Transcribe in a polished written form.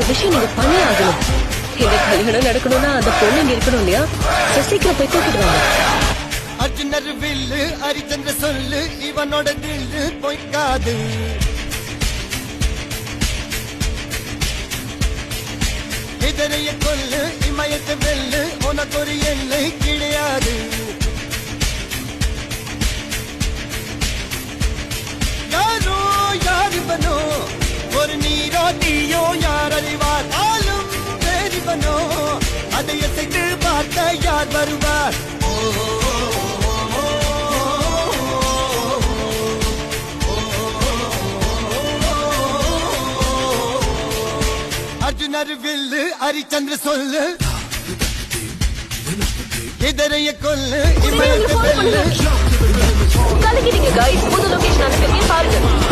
ஒரு விஷயம் நீங்க பண்ணி ஆகணும். இந்த கல்யாணம் நடக்கணும்னா அந்த பொண்ணு இங்க இருக்கணும் இல்லையா? சீக்கிரம் போய் தூக்கிட்டு வாங்க. அர்ஜுனர் வில்லு ஹரிச்சந்திர சொல்லு இவனோட தில்லு பொய்க்காது. இதரைய கொல்லு இமயத்தை வெல்லு உனக்கு ஒரு எல்லை கிடையாது. யாரோ யாரிவனோ ஒரு நீரோ தீயோ யார் அறிவார். ஆளும் வேறிவனோ அதை எசைத்து பார்த்த யார் வருவார். அர்ஜுனர் வில்லு ஹரிச்சந்திர சொல்லு இதரைய கொல்லு இமயத்தை வெல்லு. கலக்கிட்டீங்க guys. புது லொகேஷன் அனுப்பியிருக்கேன் பாருங்க.